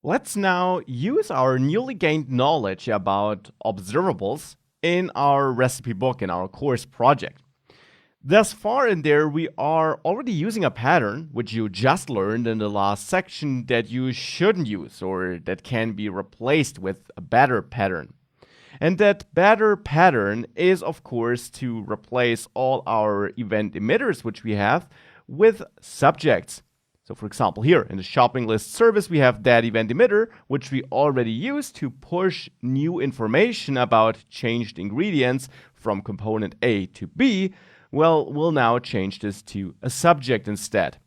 Let's now use our newly gained knowledge about observables in our recipe book, in our course project. Thus far in there, we are already using a pattern, which you just learned in the last section, that you shouldn't use or that can be replaced with a better pattern. And that better pattern is, of course, to replace all our event emitters, which we have, with subjects. So for example, here in the shopping list service, we have that event emitter, which we already use to push new information about changed ingredients from component A to B. Well, we'll now change this to a subject instead.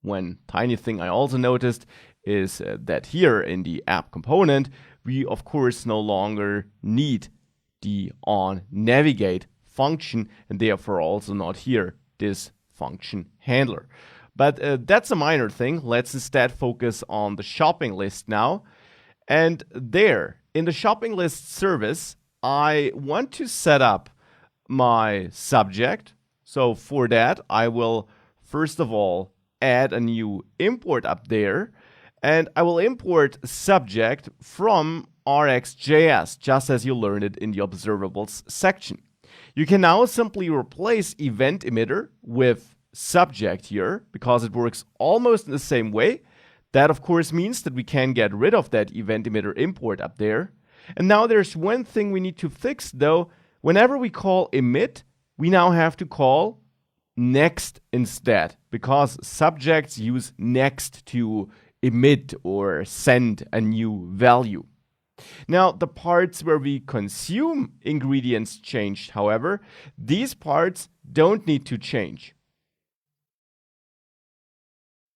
One tiny thing I also noticed is that here in the app component, we of course no longer need the onNavigate function, and therefore also not here this function handler. But that's a minor thing. Let's instead focus on the shopping list now. And there, in the shopping list service, I want to set up my subject. So for that, I will first of all add a new import up there. And I will import subject from RxJS, just as you learned it in the observables section. You can now simply replace event emitter with subject here, because it works almost in the same way. That of course means that we can get rid of that event emitter import up there. And now there's one thing we need to fix though. Whenever we call emit, we now have to call next instead, because subjects use next to emit or send a new value. Now, the parts where we consume ingredients changed, however, these parts don't need to change.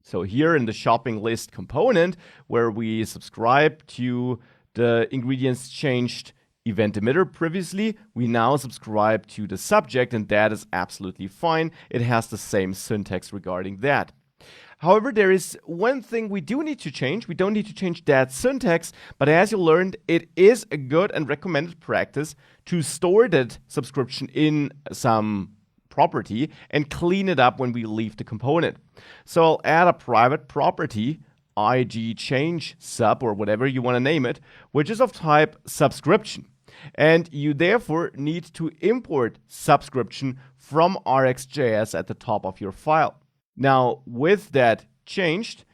So here in the shopping list component, where we subscribe to the ingredients changed event emitter previously, we now subscribe to the subject, and that is absolutely fine. It has the same syntax regarding that. However, there is one thing we do need to change. We don't need to change that syntax, but as you learned, it is a good and recommended practice to store that subscription in some property and clean it up when we leave the component. So I'll add a private property, IG change sub, or whatever you want to name it, which is of type subscription. And you therefore need to import subscription from RxJS at the top of your file. Now, with that changed,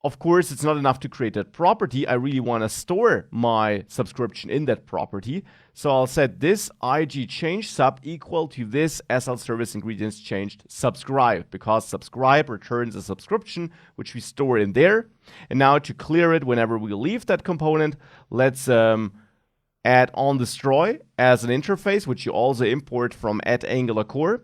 of course, it's not enough to create that property. I really want to store my subscription in that property. So I'll set this IG change sub equal to this SL service ingredients changed subscribe, because subscribe returns a subscription, which we store in there. And now to clear it whenever we leave that component, let's add onDestroy as an interface, which you also import from @AngularCore.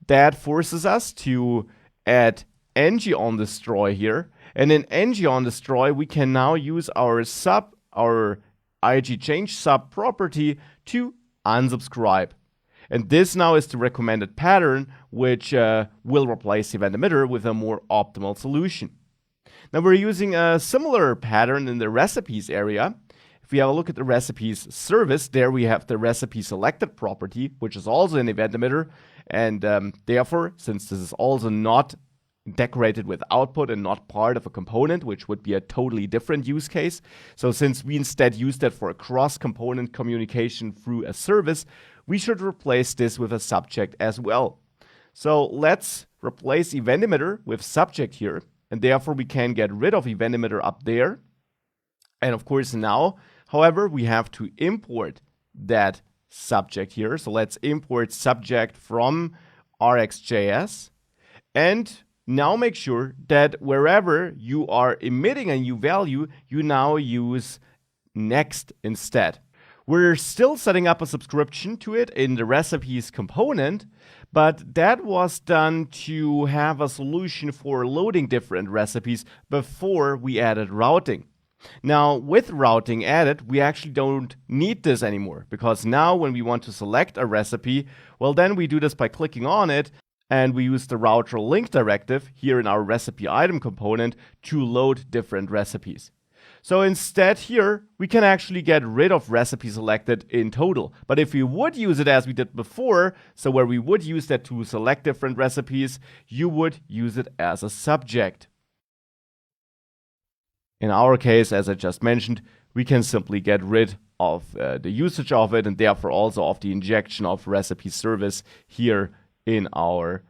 That forces us to add ng onDestroy here. And in ng onDestroy, we can now use our IG change sub property to unsubscribe. And this now is the recommended pattern, which will replace event emitter with a more optimal solution. Now we're using a similar pattern in the recipes area. If we have a look at the recipes service, there we have the recipe selected property, which is also an event emitter. And therefore, since this is also not decorated with output and not part of a component, which would be a totally different use case. So since we instead use that for a cross-component communication through a service, we should replace this with a subject as well. So let's replace event emitter with subject here, and therefore we can get rid of event emitter up there. And of course now, however, we have to import that subject here. So let's import subject from RxJS, and now make sure that wherever you are emitting a new value, you now use next instead. We're still setting up a subscription to it in the recipes component, but that was done to have a solution for loading different recipes before we added routing. Now, with routing added, we actually don't need this anymore, because now when we want to select a recipe, well, then we do this by clicking on it, and we use the router link directive here in our recipe item component to load different recipes. So instead here, we can actually get rid of recipe selected in total. But if we would use it as we did before, so where we would use that to select different recipes, you would use it as a subject. In our case, as I just mentioned, we can simply get rid of the usage of it and therefore also of the injection of recipe service here in our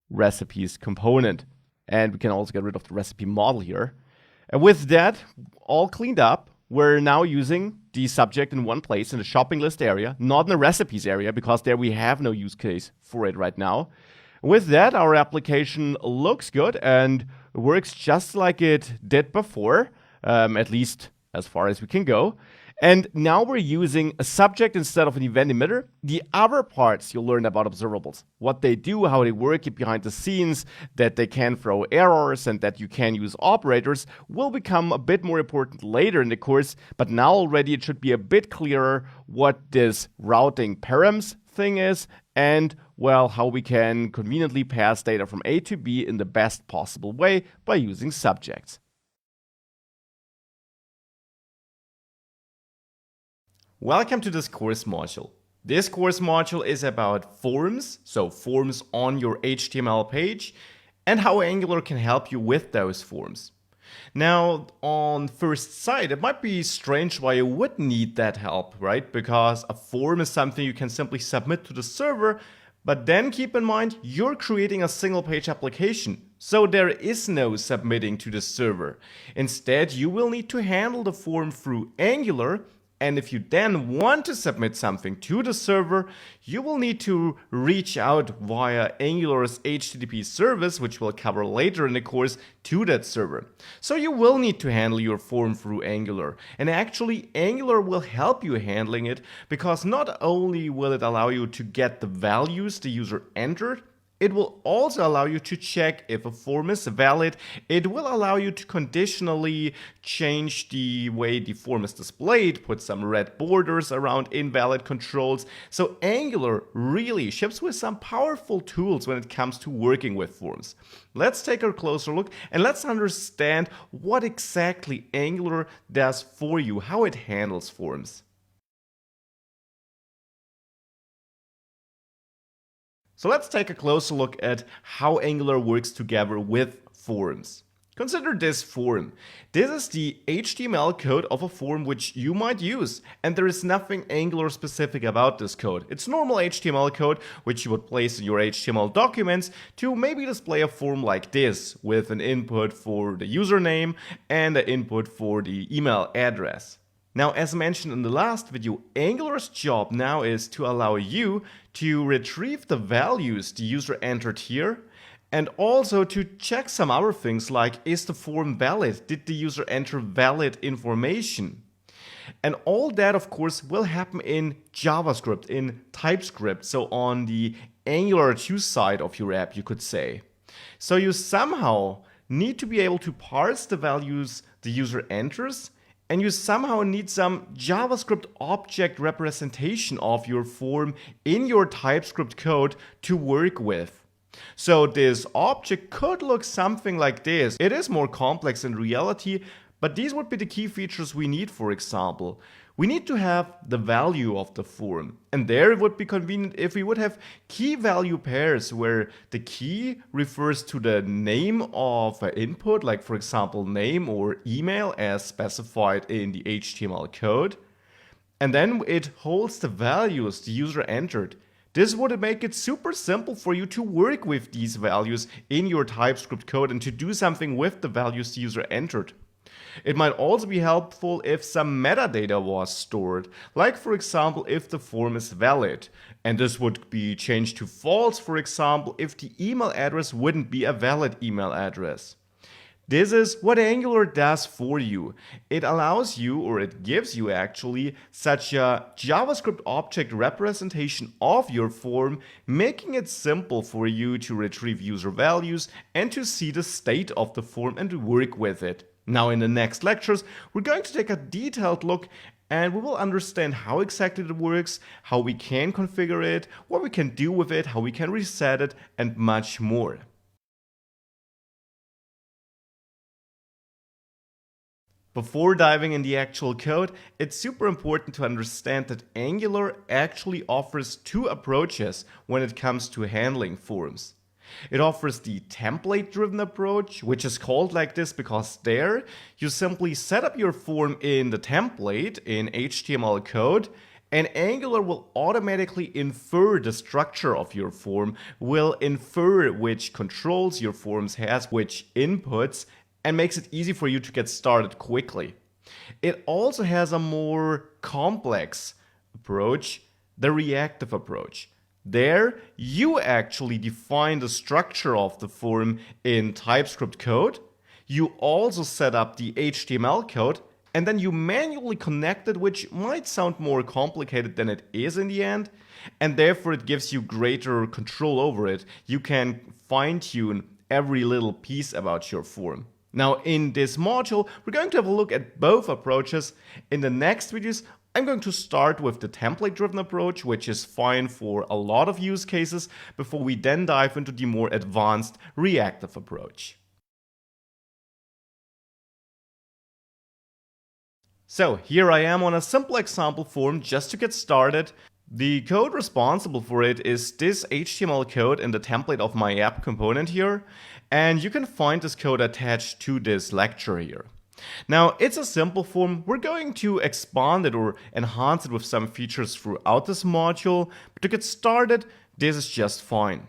recipes component. And we can also get rid of the recipe model here. And with that all cleaned up, we're now using the subject in one place in the shopping list area, not in the recipes area, because there we have no use case for it right now. With that, our application looks good and works just like it did before, at least as far as we can go. And now we're using a subject instead of an event emitter. The other parts you'll learn about observables, what they do, how they work behind the scenes, that they can throw errors and that you can use operators, will become a bit more important later in the course. But now already it should be a bit clearer what this routing params thing is and, well, how we can conveniently pass data from A to B in the best possible way by using subjects. Welcome to this course module. This course module is about forms, so forms on your HTML page, and how Angular can help you with those forms. Now, on first sight, it might be strange why you would need that help, right? Because a form is something you can simply submit to the server, but then keep in mind you're creating a single page application. So there is no submitting to the server. Instead, you will need to handle the form through Angular. And if you then want to submit something to the server, you will need to reach out via Angular's HTTP service, which we'll cover later in the course, to that server. So you will need to handle your form through Angular. And actually, Angular will help you handling it, because not only will it allow you to get the values the user entered, it will also allow you to check if a form is valid. It will allow you to conditionally change the way the form is displayed, put some red borders around invalid controls. So Angular really ships with some powerful tools when it comes to working with forms. Let's take a closer look and let's understand what exactly Angular does for you, how it handles forms. So let's take a closer look at how Angular works together with forms. Consider this form. This is the HTML code of a form which you might use, and there is nothing Angular specific about this code. It's normal HTML code which you would place in your HTML documents to maybe display a form like this, with an input for the username and an input for the email address. Now, as mentioned in the last video, Angular's job now is to allow you to retrieve the values the user entered here, and also to check some other things like, is the form valid? Did the user enter valid information? And all that, of course, will happen in JavaScript, in TypeScript, so on the Angular 2 side of your app, you could say. So you somehow need to be able to parse the values the user enters, and you somehow need some JavaScript object representation of your form in your TypeScript code to work with. So this object could look something like this. It is more complex in reality, but these would be the key features we need. For example, we need to have the value of the form. And there it would be convenient if we would have key value pairs where the key refers to the name of an input, like for example name or email as specified in the HTML code. And then it holds the values the user entered. This would make it super simple for you to work with these values in your TypeScript code and to do something with the values the user entered. It might also be helpful if some metadata was stored, like for example if the form is valid, and this would be changed to false, for example, if the email address wouldn't be a valid email address. This is what Angular does for you. It allows you, or it gives you actually, such a JavaScript object representation of your form, making it simple for you to retrieve user values and to see the state of the form and work with it. Now in the next lectures, we're going to take a detailed look and we will understand how exactly it works, how we can configure it, what we can do with it, how we can reset it, and much more. Before diving in the actual code, it's super important to understand that Angular actually offers two approaches when it comes to handling forms. It offers the template-driven approach, which is called like this because there you simply set up your form in the template in HTML code, and Angular will automatically infer the structure of your form, will infer which controls your forms has, which inputs, and makes it easy for you to get started quickly. It also has a more complex approach, the reactive approach. There, you actually define the structure of the form in TypeScript code. You also set up the HTML code, and then you manually connect it, which might sound more complicated than it is in the end, and therefore it gives you greater control over it. You can fine-tune every little piece about your form. Now, in this module, we're going to have a look at both approaches. In the next videos, I'm going to start with the template-driven approach, which is fine for a lot of use cases, before we then dive into the more advanced reactive approach. So here I am on a simple example form just to get started. The code responsible for it is this HTML code in the template of my app component here, and you can find this code attached to this lecture here. Now, it's a simple form. We're going to expand it or enhance it with some features throughout this module, but to get started, this is just fine.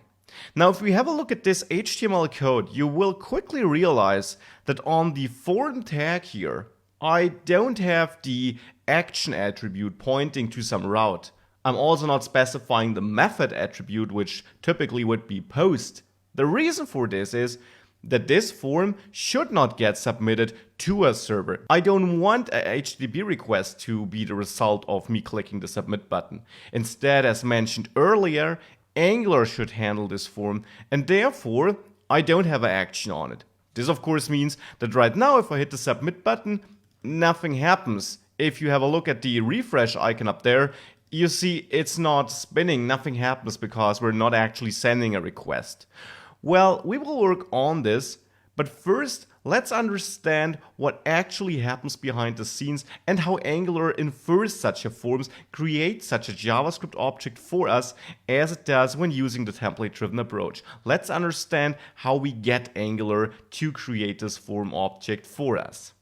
Now, if we have a look at this HTML code, you will quickly realize that on the form tag here, I don't have the action attribute pointing to some route. I'm also not specifying the method attribute, which typically would be post. The reason for this is that this form should not get submitted to a server. I don't want a HTTP request to be the result of me clicking the submit button. Instead, as mentioned earlier, Angular should handle this form, and therefore I don't have an action on it. This of course means that right now if I hit the submit button, nothing happens. If you have a look at the refresh icon up there, you see it's not spinning, nothing happens because we're not actually sending a request. Well, we will work on this, but first let's understand what actually happens behind the scenes and how Angular infers such a forms, creates such a JavaScript object for us as it does when using the template-driven approach. Let's understand how we get Angular to create this form object for us.